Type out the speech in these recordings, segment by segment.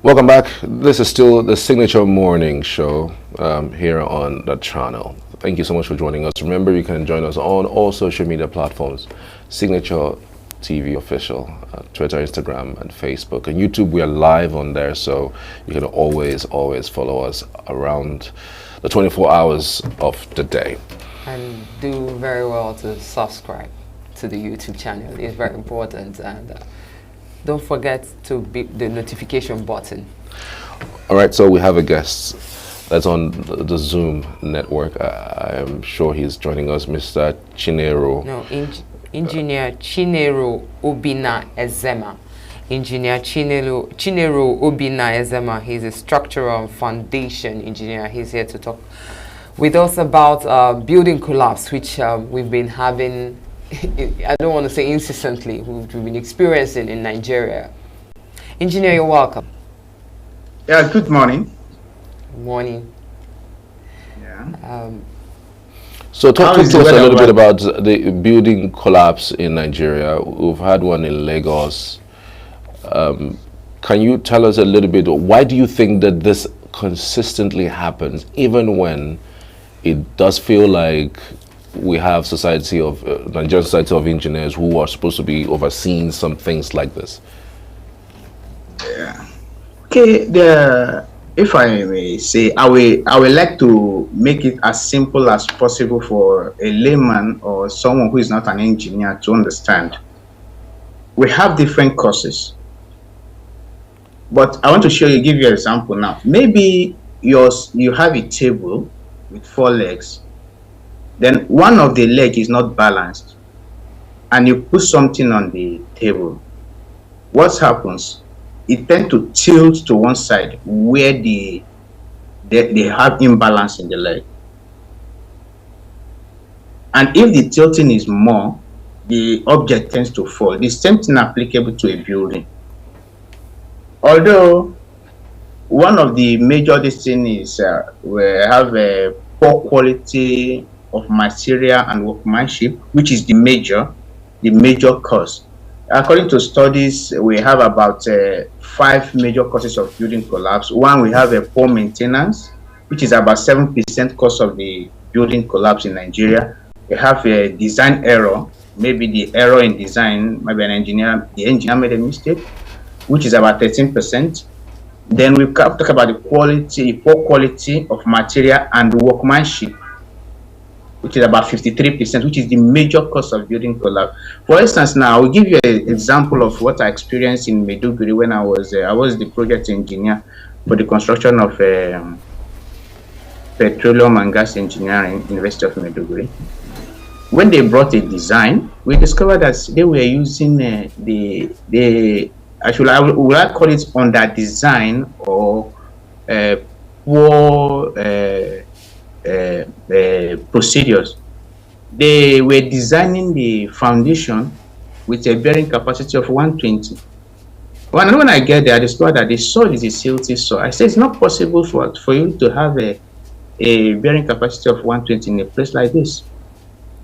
Welcome back. This is still the signature morning show here on the channel. Thank you so much for joining us. Remember, you can join us on all social media platforms. Signature TV official, Twitter, Instagram, and Facebook. And YouTube, we are live on there, so you can always follow us around the 24 hours of the day. And do very well to subscribe to the YouTube channel. It's very important. And don't forget to beat the notification button. All right, so we have a guest that's on the Zoom network. I am sure he's joining us, Mr. Chinero. No, Engineer Chinero Obina Ezema. Engineer Chinero Obina Ezema. He's a structural foundation engineer. He's here to talk with us about building collapse, which we've been having. I don't want to say incessantly, we've been experiencing in Nigeria. Engineer, you're welcome. Yeah, good morning. Good morning. Yeah. So talk to us a little bit about the building collapse in Nigeria. We've had one in Lagos. Can you tell us a little bit, why do you think that this consistently happens, even when it does feel like we have Nigerian Society of Engineers who are supposed to be overseeing some things like this? Yeah. Okay. If I may say, I would like to make it as simple as possible for a layman or someone who is not an engineer to understand. We have different courses, but I want to give you an example now. Maybe you have a table with 4 legs. Then one of the leg is not balanced, and you put something on the table. What happens? It tends to tilt to one side where they have imbalance in the leg. And if the tilting is more, the object tends to fall. The same thing applicable to a building. Although one of the major things is we have a poor quality of material and workmanship, which is the major cause. According to studies, we have about 5 major causes of building collapse. One, we have a poor maintenance, which is about 7% cause of the building collapse in Nigeria. We have a design error, maybe the error in design, maybe the engineer made a mistake, which is about 13%. Then we talk about the poor quality of material and workmanship, which is about 53%, which is the major cause of building collapse. For instance, now I will give you an example of what I experienced in Maiduguri when I was the project engineer for the construction of petroleum and gas engineering, University of Maiduguri. When they brought a design, we discovered that they were using would I call it under design or poor procedures. They were designing the foundation with a bearing capacity of 120. When I get there, I discovered that the soil is a silty soil. I said it's not possible for you to have a bearing capacity of 120 in a place like this.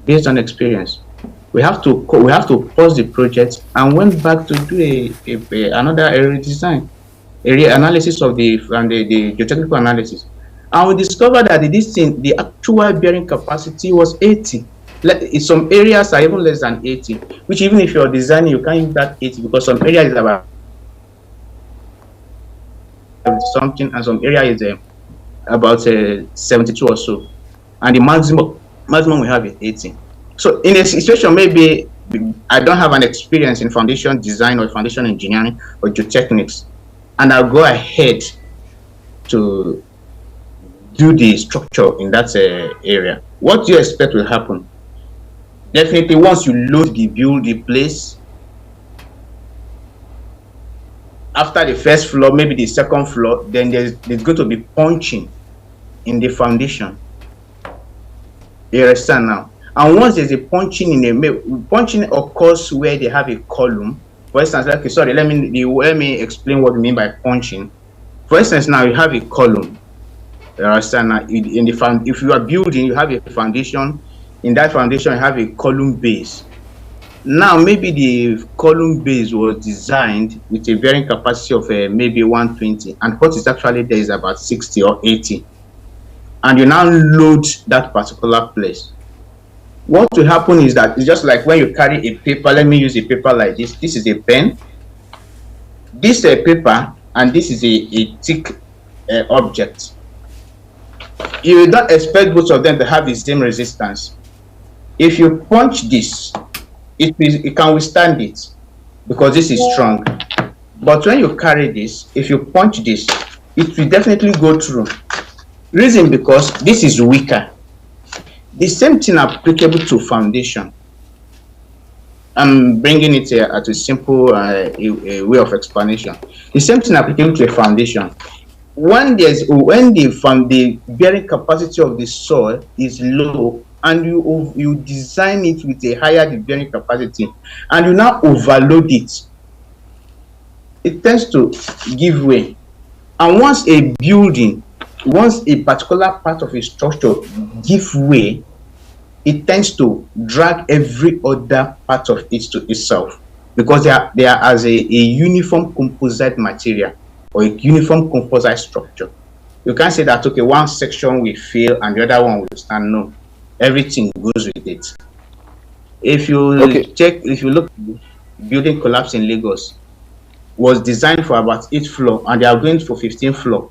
Based on experience, we have to pause the project and went back to do another area design, area analysis of the geotechnical analysis. And we discovered that the actual bearing capacity was 80. In some areas are even less than 80, which even if you're designing, you can't use that 80 because some area is about something and some area is about 72 or so. And the maximum we have is 80. So in a situation, maybe I don't have an experience in foundation design or foundation engineering or geotechnics, and I'll go ahead to do the structure in that area. What do you expect will happen? Definitely, once you load the place, after the first floor, maybe the second floor, then there's going to be punching in the foundation. You understand now? And once there's a punching occurs where they have a column. For instance, okay, sorry, let me explain what we mean by punching. For instance, now you have a column. You understand now? If you are building, you have a foundation. In that foundation, you have a column base. Now, maybe the column base was designed with a bearing capacity of maybe 120, and what is actually there is about 60 or 80. And you now load that particular place. What will happen is that it's just like when you carry a paper. Let me use a paper like this. This is a pen. This is a paper, and this is a thick object. You don't expect both of them to have the same resistance. If you punch this, it can withstand it because this is strong. But when you carry this, if you punch this, it will definitely go through. Reason because this is weaker. The same thing applicable to foundation. I'm bringing it here at a simple a way of explanation. The same thing applicable to a foundation. When the bearing capacity of the soil is low, and you design it with a higher bearing capacity, and you now overload it, it tends to give way. And once a particular part of a structure give way, it tends to drag every other part of it to itself, because they are as a uniform composite material or a uniform composite structure. You can't say that, okay, one section will fail and the other one will stand. No, everything goes with it. If you look, building collapse in Lagos was designed for about 8th floor and they are going for 15th floor.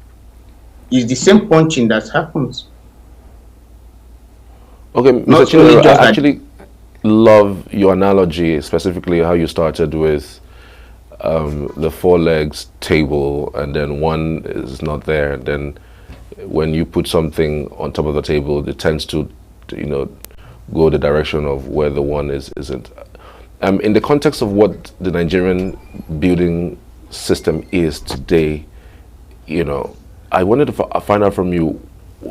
It's the same punching that happens. Okay, Mr. Chinero, I actually love your analogy, specifically how you started with the 4 legs table, and then one is not there. And then when you put something on top of the table, it tends to go the direction of where the one isn't. In the context of what the Nigerian building system is today, I wanted to find out from you,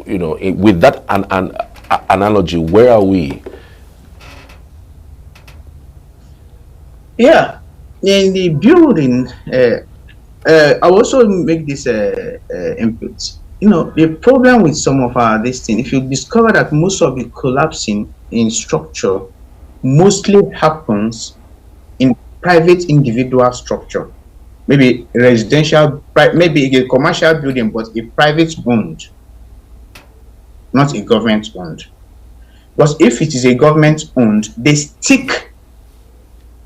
with that analogy, where are we? Yeah, in the building, I also make this input. The problem with some of this thing, if you discover that most of the collapsing in structure mostly happens in private individual structure, maybe residential, maybe a commercial building, but a private owned, not a government owned. Because if it is a government owned, they stick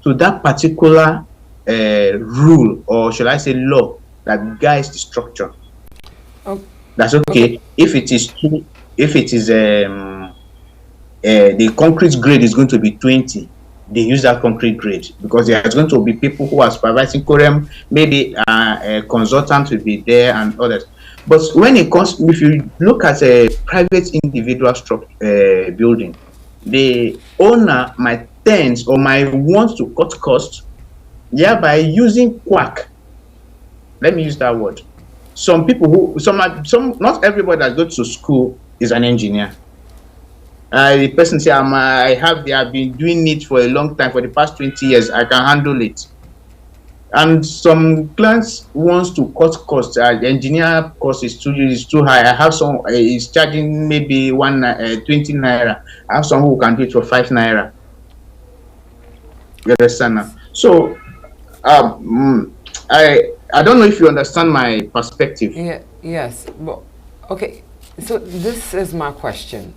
to that particular rule, or should I say law, that guides the structure. Oh. That's okay. If it is the concrete grade is going to be 20, they use that concrete grade, because there's going to be people who are supervising quorum, maybe a consultant will be there and others. But when it comes, if you look at a private individual structure building, the owner might tend or might want to cut costs, by using quack. Let me use that word. Some people not everybody that goes to school is an engineer. The person say, I have been doing it for a long time, for the past 20 years, I can handle it. And some clients wants to cut costs. The engineer cost is too high. I have some is charging maybe 20 naira. I have some who can do it for 5 naira. You understand now? So I don't know if you understand my perspective. Yeah. Yes. But okay. So this is my question.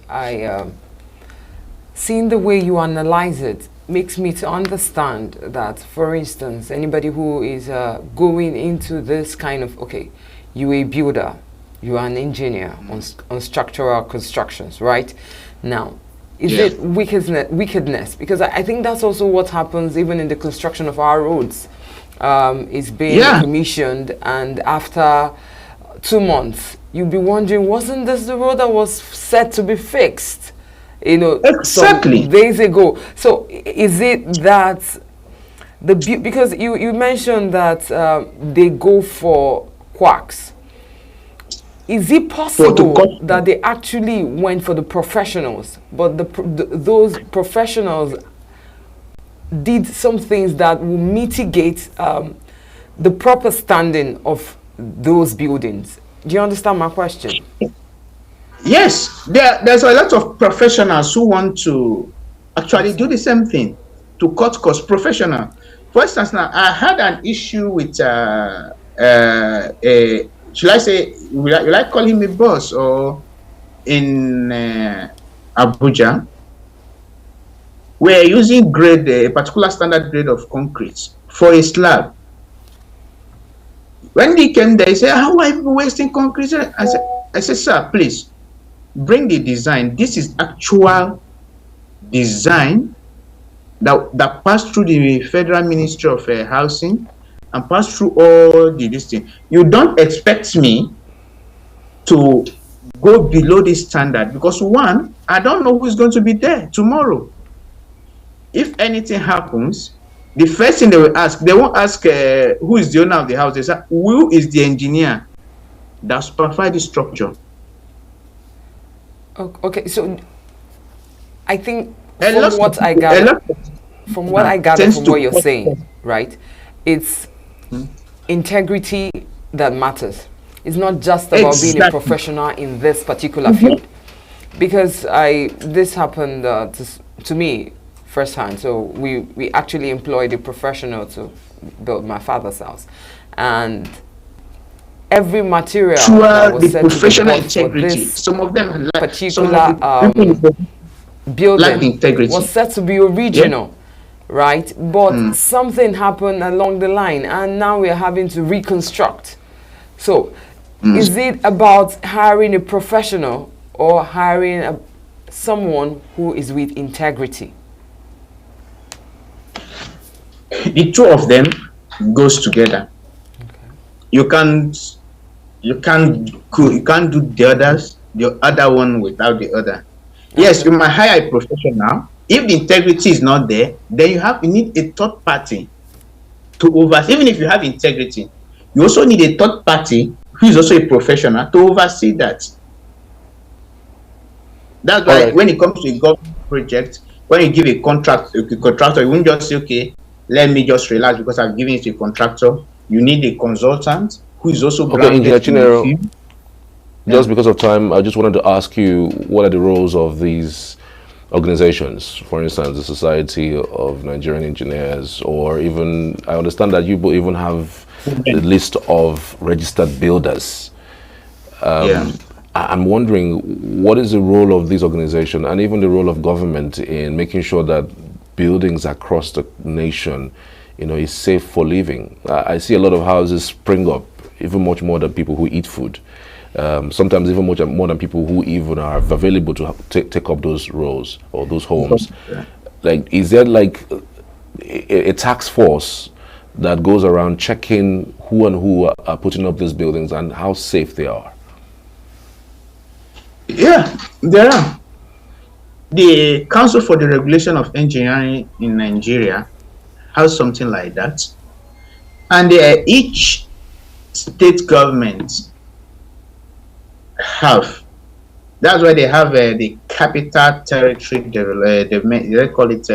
Seeing the way you analyze it makes me to understand that, for instance, anybody who is going into this kind of, okay, you're a builder, you're an engineer on structural constructions, right? Now, is it wickedness? Because I think that's also what happens even in the construction of our roads. It's being commissioned, and after 2 months, you'll be wondering, wasn't this the road that was set to be fixed? Exactly. Some days ago. So is it that because you mentioned that they go for quacks? Is it possible that they actually went for the professionals, but those professionals did some things that will mitigate the proper standing of those buildings? Do you understand my question? Yes, there's a lot of professionals who want to actually do the same thing. to cut costs, professional. For instance, now I had an issue with should I say, will I call him a boss, or in Abuja, we're using grade, a particular standard grade of concrete for a slab. When they came there, he said, "How are you wasting concrete?" I said, "Sir, please bring the design. This is actual design that passed through the Federal Ministry of Housing and passed through all this thing. You don't expect me to go below this standard, because one, I don't know who's going to be there tomorrow. If anything happens, the first thing they will ask, they won't ask who is the owner of the house. They say, who is the engineer that supervised the structure?" Okay, so I think from what I gather from what you're saying, right, it's integrity that matters. It's not just about being a professional in this particular field, because this happened to me firsthand. So we actually employed a professional to build my father's house, and every material that was said to be bought for this some of them particular building was said to be original, right? But something happened along the line, and now we're having to reconstruct. So is it about hiring a professional or hiring someone who is with integrity? The two of them goes together. Okay. You can't do the other one without the other. Okay. Yes, you might hire a professional. If the integrity is not there, then you need a third party to oversee. Even if you have integrity, you also need a third party who is also a professional to oversee that. That's why when it comes to a government project, when you give a contractor, you won't just say, okay, let me just relax because I've given it to a contractor. You need a consultant who is also Engineer Chinero, just because of time, I just wanted to ask you, what are the roles of these organizations? For instance, the Society of Nigerian Engineers, or even, I understand that you even have a list of registered builders. I'm wondering, what is the role of these organizations and even the role of government in making sure that buildings across the nation, is safe for living? I see a lot of houses spring up, even much more than people who eat food. Sometimes even much more than people who even are available to take up those roles or those homes. Like, is there like a task force that goes around checking who and who are putting up these buildings and how safe they are? Yeah, there are. The Council for the Regulation of Engineering in Nigeria has something like that. And each state government have. That's why they have the capital territory development. They call it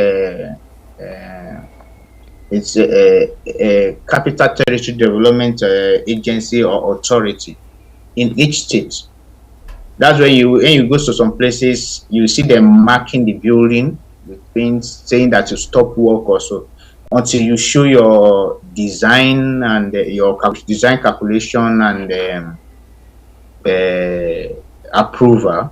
it's a capital territory development agency or authority in each state. That's why when you go to some places, you see them marking the building with things saying that you stop work or so, until you show your design and your design calculation and approval.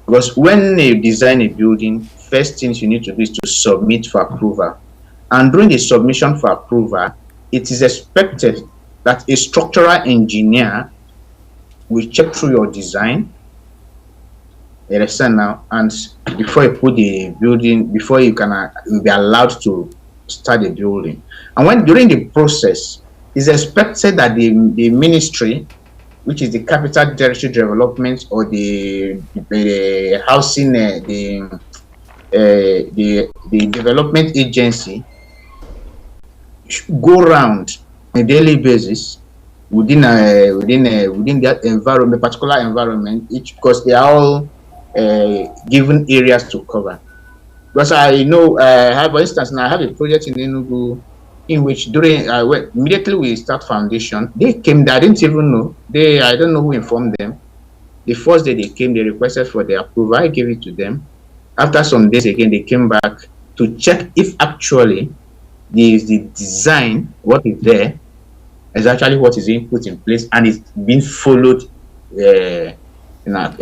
Because when you design a building, first things you need to do is to submit for approval. And during the submission for approval, it is expected that a structural engineer will check through your design. You understand now? And before you put the building, before you'll be allowed to start the building. And during the process, it's expected that the ministry, which is the Capital Territory Development or the housing, the development agency, should go around on a daily basis within that environment, particular environment, because they are all given areas to cover. Because I know, for instance, now I have a project in Enugu in which immediately we start foundation, they came there. I didn't even know. I don't know who informed them. The first day they came, they requested for the approval. I gave it to them. After some days again, they came back. to check if actually the design, what is there, is actually what is being put in place and is being followed in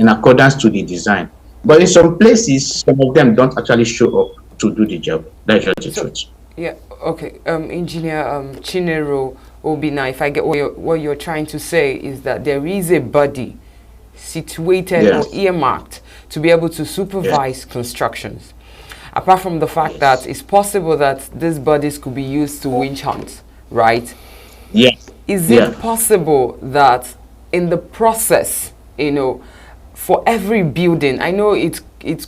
accordance to the design. But in some places, some of them don't actually show up to do the job. That's just the truth. Yeah, okay. Engineer Chinero Obina, if I get what you're trying to say is that there is a body situated or earmarked to be able to supervise constructions. Apart from the fact that it's possible that these bodies could be used to winch hunt, right? Yes. Is it possible that in the process, for every building, I know it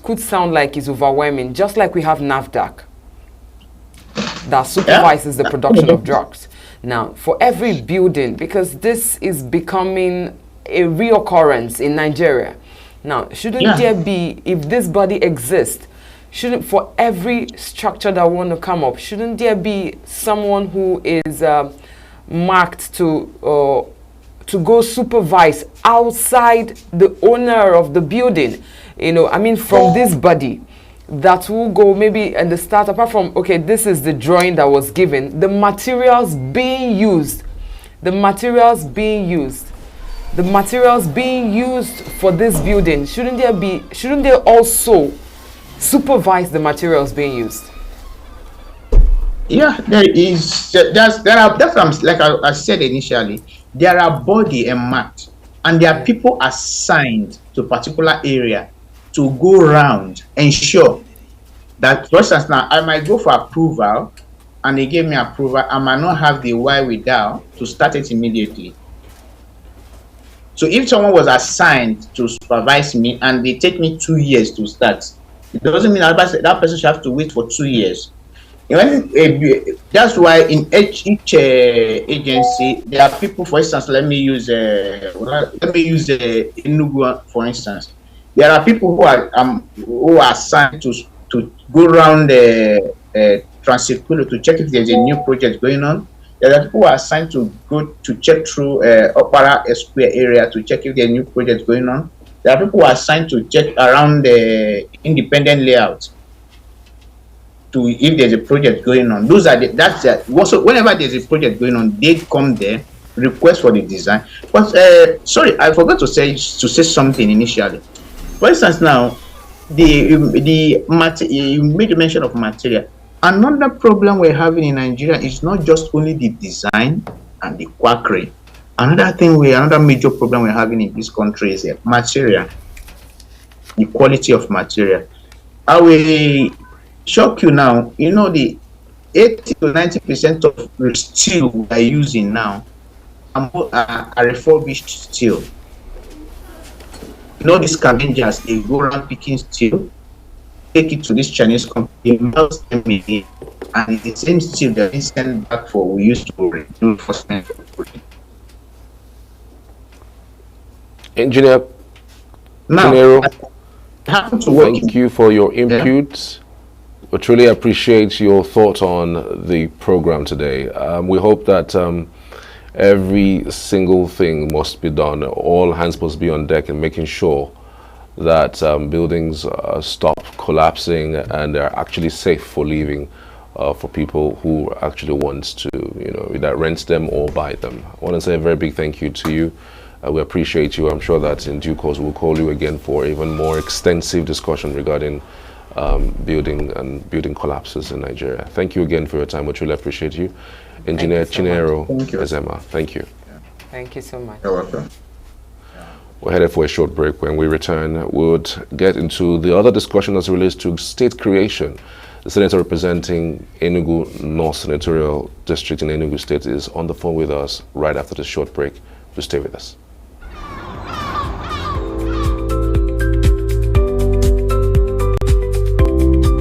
could sound like it's overwhelming, just like we have NAFDAC that supervises the production of drugs. Now, for every building, because this is becoming a reoccurrence in Nigeria. Now, shouldn't there be, if this body exists, shouldn't, for every structure that want to come up, shouldn't there be someone who is marked to go supervise outside the owner of the building? From this body that will go maybe in the start, apart from, okay, this is the drawing that was given, the materials being used for this building, shouldn't they also supervise the materials being used? Yeah, there are, that's like I said initially, there are body and marked, and there are people assigned to a particular area to go around, ensure that, for instance, now I might go for approval and they gave me approval, I might not have the why without to start it immediately. So if someone was assigned to supervise me and they take me 2 years to start, it doesn't mean that person should have to wait for 2 years. That's why in each agency there are people. For instance, let me use Enugu for instance. There are people who are assigned to go around the Transiculo to check if there's a new project going on. There are people who are assigned to go to check through Opera Square area to check if there's a new project going on. There are people who are assigned to check around the independent layout to if there's a project going on. So whenever there's a project going on, they come there, request for the design. But sorry, I forgot to say something initially. For instance, now you made a mention of material. Another problem we're having in Nigeria is not just only the design and the quackery. Another major problem we're having in this country is material, the quality of material. I will shock you now. The 80 to 90% of steel we are using now are refurbished steel. These scavengers, they go around picking steel, take it to this Chinese company, melt them in it, and it's the same steel that is sent back for we used to do reinforcement. Engineer Chinero, thank you for your input. We truly appreciate your thoughts on the program today. We hope that every single thing must be done. All hands must be on deck in making sure that buildings stop collapsing and they're actually safe for living for people who actually want to, either rent them or buy them. I want to say a very big thank you to you. We appreciate you. I'm sure that in due course we'll call you again for even more extensive discussion regarding building collapses in Nigeria. Thank you again for your time. We truly appreciate you. Engineer Chinero Ezema, thank you. Thank you so much. You're welcome. We're headed for a short break. When we return, we'll get into the other discussion as it relates to state creation. The senator representing Enugu North Senatorial District in Enugu State is on the phone with us right after this short break. Just stay with us.